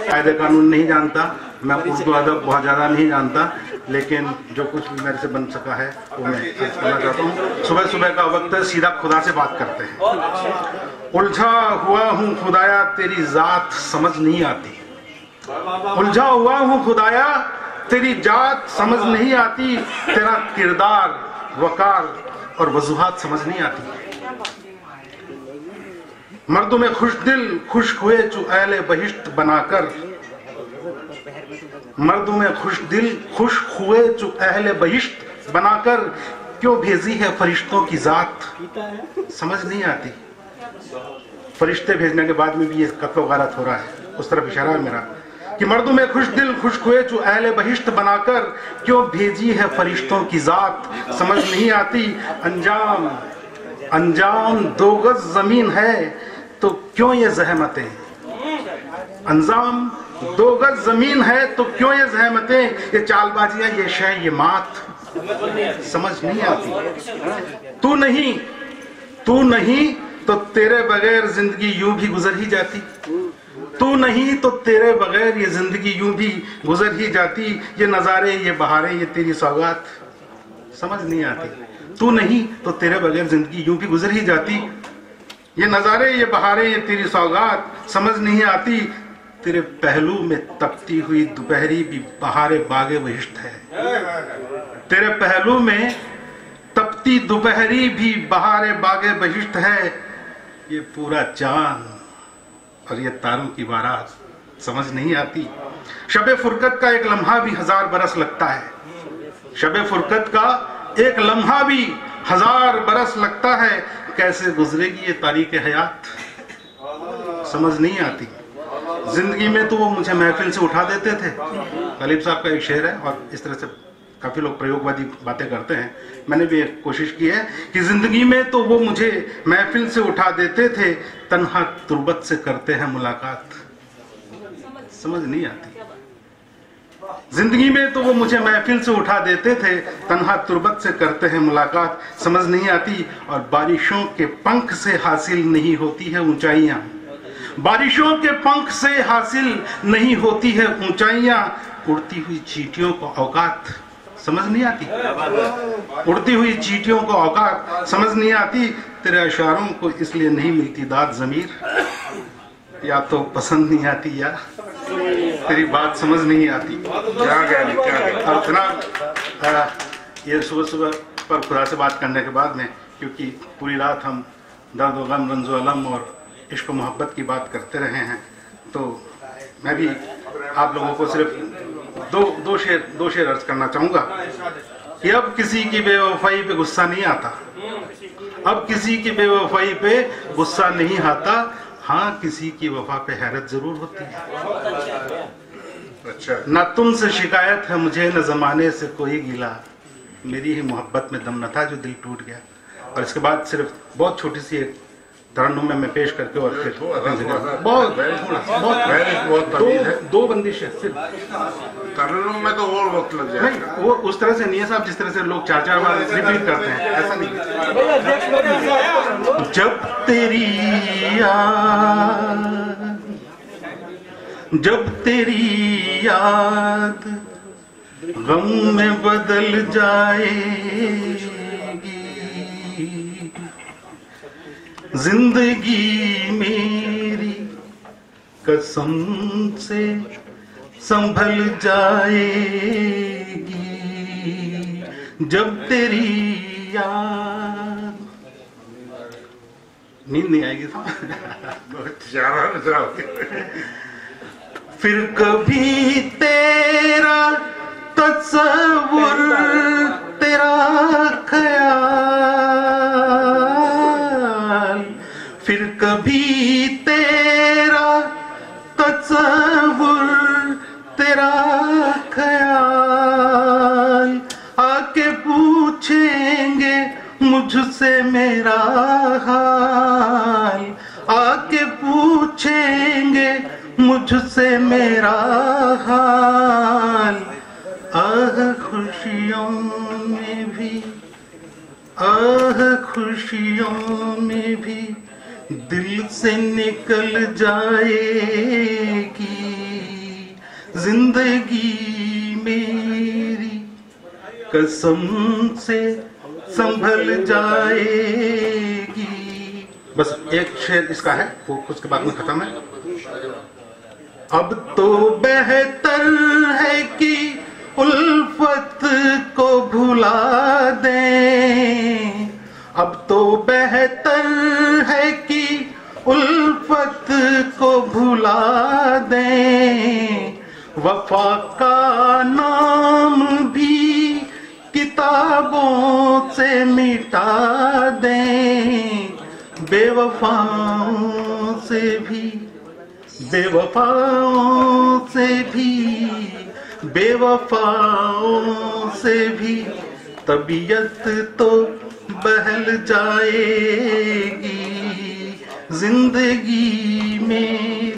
कायदे कानून नहीं जानता, मैं उर्दू अदब बहुत ज़्यादा नहीं जानता, लेकिन जो कुछ भी मेरे से बन सका है वो मैं अर्ज करना चाहता हूँ। सुबह सुबह का वक्त है, सीधा खुदा से बात करते हैं। उलझा हुआ हूँ खुदाया तेरी जात समझ नहीं आती, उलझा हुआ हूँ खुदाया तेरी जात समझ नहीं आती, तेरा किरदार वकार और वजूहात समझ नहीं आती। मर्दों में खुश दिल खुश हुए चु अहले बहिश्त बनाकर, मर्दों में खुश दिल खुश हुए चु अहले बहिश्त बनाकर, क्यों भेजी है फरिश्तों की जात समझ नहीं आती। फरिश्ते भेजने के बाद में भी ये कत्ल गारत हो रहा है, उस तरफ इशारा है मेरा कि मर्दों में खुश दिल खुश हुए चु अहले बहिश्त बनाकर, क्यों भेजी है फरिश्तों की जात समझ नहीं आती। अंजाम अंजाम 2 गज जमीन है तो क्यों ये जहमतें, अंजाम 2 गज जमीन है तो क्यों ये जहमतें, ये चालबाजियां ये शय ये मात समझ नहीं आती। तू नहीं तो तेरे बगैर जिंदगी यूं भी गुजर ही जाती, तू नहीं तो तेरे बगैर ये जिंदगी यूं भी गुजर ही जाती। ये नजारे ये बहारें ये तेरी सौगात समझ नहीं आती। तू नहीं तो तेरे बगैर जिंदगी यूं भी गुजर ही जाती। ये नजारे ये बहारें ये तेरी सौगात समझ नहीं आती। तेरे पहलू में तपती हुई दोपहरी भी बहारे बागे बहिश्त है, तेरे पहलू में तपती दोपहरी भी बहारे बागे बहिश्त है। ये पूरा चांद और ये तारों की बारात समझ नहीं आती। शबे फुरकत का एक लम्हा भी 1000 बरस लगता है, शबे फुरकत का एक लम्हा भी 1000 बरस लगता है। कैसे गुजरेगी ये तारीख हयात समझ नहीं आती। जिंदगी में तो वो मुझे महफिल से उठा देते थे, गलीब साहब का एक शेर है और इस तरह से काफी लोग प्रयोगवादी बातें करते हैं। मैंने भी एक कोशिश की है कि जिंदगी में तो वो मुझे महफिल से उठा देते थे, तन्हा तुर्बत से करते हैं मुलाकात समझ नहीं आती। जिंदगी में तो वो मुझे महफिल से उठा देते थे, तन्हा तुर्बत से करते हैं मुलाकात समझ नहीं आती। और बारिशों के पंख से हासिल नहीं होती है ऊंचाइयां, बारिशों के पंख से हासिल नहीं होती है ऊंचाइयां। उड़ती हुई चींटियों को औकात समझ नहीं आती, उड़ती हुई चींटियों को औकात समझ नहीं आती। तेरे इशारों को इसलिए नहीं मिलती दाद ज़मीर, या तो पसंद नहीं आती या तेरी बात समझ नहीं आती। क्या गया और इतना ये सुबह सुबह पर खुदा से बात करने के बाद में, क्योंकि पूरी रात हम दर्द व गम रंज व अलम और इश्क मोहब्बत की बात करते रहे हैं, तो मैं भी आप लोगों को सिर्फ दो शेर अर्ज करना चाहूंगा कि अब किसी की बेवफाई पे गुस्सा नहीं आता, अब किसी की बेवफाई पे गुस्सा नहीं आता। हाँ, किसी की वफा पे हैरत जरूर होती है। अच्छा, न तुमसे शिकायत है मुझे न जमाने से कोई गिला, मेरी ही मोहब्बत में दम न था जो दिल टूट गया। और इसके बाद सिर्फ बहुत छोटी सी एक तरन्नुम में मैं पेश करके और फिर दो बंदिशें सिर्फ तरन्नुम में तो और वक्त लग जाए। नहीं, वो उस तरह से नहीं है साहब जिस तरह से लोग 4-4 बार रिपीट करते हैं, ऐसा नहीं। जब तेरी याद गम में बदल जाएगी, जिंदगी मेरी कसम से संभल जाएगी। जब तेरी याद, नींद नहीं आएगी फिर कभी तेरा तस्वुर तेरा ख्याल, फिर कभी तेरा तस्वुर तेरा ख्याल, आके पूछेंगे मुझसे मेरा हाल, आके पूछेंगे मुझसे मेरा हाल। आह खुशियों में भी, आह खुशियों में भी दिल से निकल जाएगी। कसम से संभल जाएगी। बस एक शेर इसका है, वो उसके बाद में खत्म है। अब तो बेहतर है कि उल्फत को भुला दें, अब तो बेहतर है कि उल्फत को भुला दें, वफा का नाम भी किताबों से मिटा दें, बेवफाओं से भी, बेवफाओं से भी, बेवफाओं से भी तबीयत तो बहल जाएगी जिंदगी में।